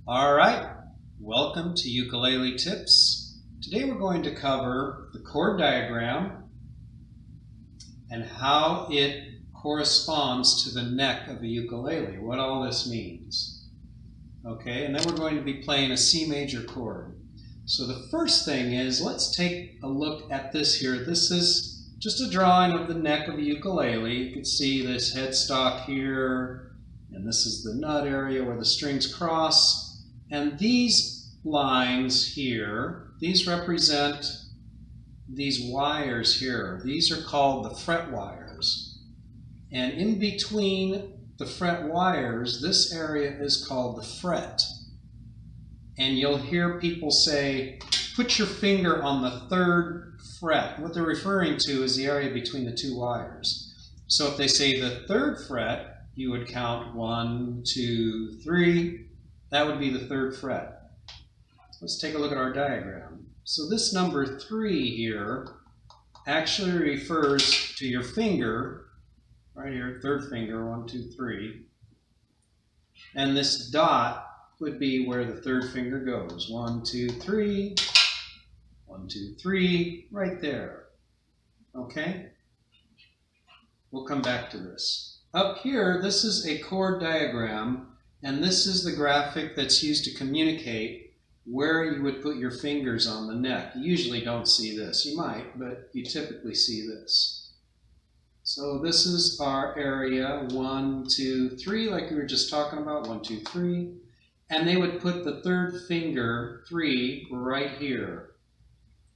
All right, welcome to Ukulele Tips. Today we're going to cover the chord diagram and how it corresponds to the neck of a ukulele, what all this means. Okay, and then we're going to be playing a C major chord. So the first thing is, let's take a look at this here. This is just a drawing of the neck of a ukulele. You can see this headstock here, and this is the nut area where the strings cross. And these lines here, these represent these wires here. These are called the fret wires. And in between the fret wires, this area is called the fret. And you'll hear people say, put your finger on the third fret. What they're referring to is the area between the two wires. So if they say the third fret, you would count 1, 2, 3. That would be the third fret. Let's take a look at our diagram. So this number 3 here actually refers to your finger, right here, third finger, 1, 2, 3. And this dot would be where the third finger goes. 1, 2, 3, 1, 2, 3, right there. Okay? We'll come back to this. Up here, this is a chord diagram. And this is the graphic that's used to communicate where you would put your fingers on the neck. You usually don't see this. You might, but you typically see this. So this is our area, 1, 2, 3, like we were just talking about, 1, 2, 3. And they would put the third finger, 3, right here.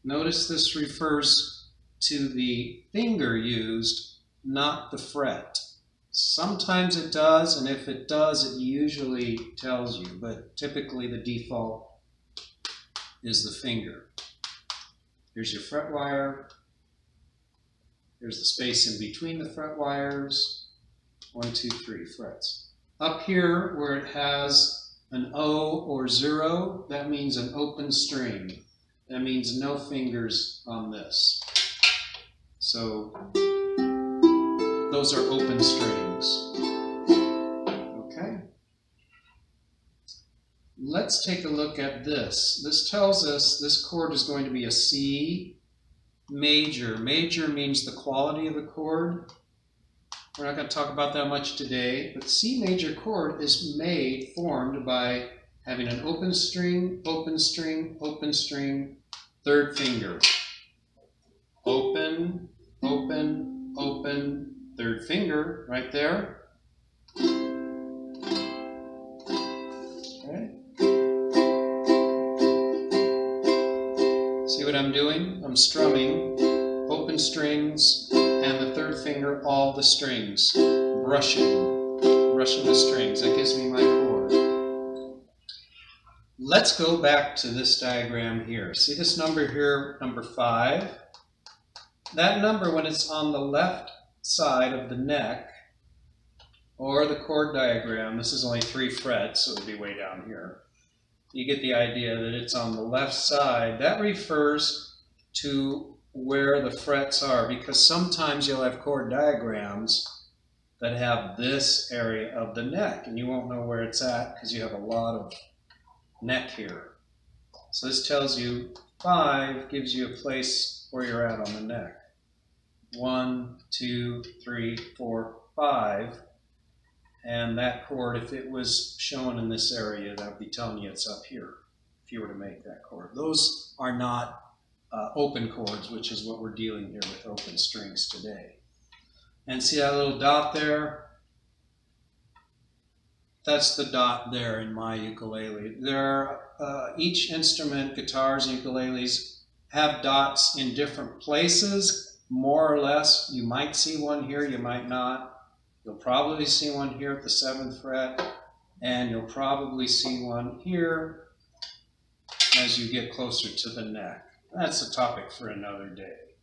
Notice this refers to the finger used, not the fret. Sometimes it does, and if it does, it usually tells you, but typically the default is the finger. Here's your fret wire. Here's the space in between the fret wires. 1, 2, 3 frets. Up here where it has an O or 0, that means an open string. That means no fingers on this. So those are open strings. Okay? Let's take a look at this. This tells us this chord is going to be a C major. Major means the quality of the chord. We're not going to talk about that much today, but C major chord is formed by having an open string, open string, open string, third finger. Open, open, open, third finger right there. Okay. See what I'm doing? I'm strumming open strings and the third finger, all the strings. Brushing the strings. That gives me my chord. Let's go back to this diagram here. See this number here, number 5? That number, when it's on the left side of the neck, or the chord diagram, this is only 3 frets, so it would be way down here. You get the idea that it's on the left side. That refers to where the frets are, because sometimes you'll have chord diagrams that have this area of the neck, and you won't know where it's at because you have a lot of neck here. So this tells you 5 gives you a place where you're at on the neck. 1, 2, 3, 4, 5. And that chord, if it was shown in this area, that would be telling you it's up here, if you were to make that chord. Those are not open chords, which is what we're dealing here with open strings today. And see that little dot there? That's the dot there in my ukulele. Each instrument, guitars and ukuleles, have dots in different places, more or less. You might see one here, you might not. You'll probably see one here at the 7th fret, and you'll probably see one here as you get closer to the neck. That's a topic for another day.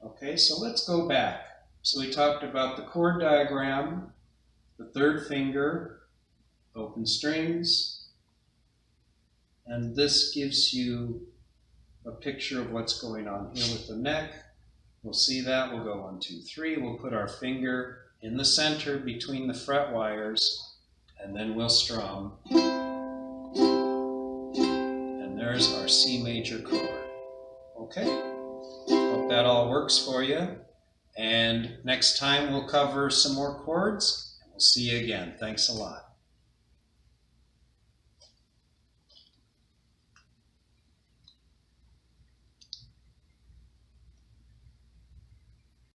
Okay, so let's go back. So we talked about the chord diagram, the third finger, open strings, and this gives you a picture of what's going on here with the neck. We'll see that. We'll go 1, 2, 3. We'll put our finger in the center between the fret wires, and then we'll strum. there's our C major chord. Okay? Hope that all works for you. And next time we'll cover some more chords. We'll see you again. Thanks a lot.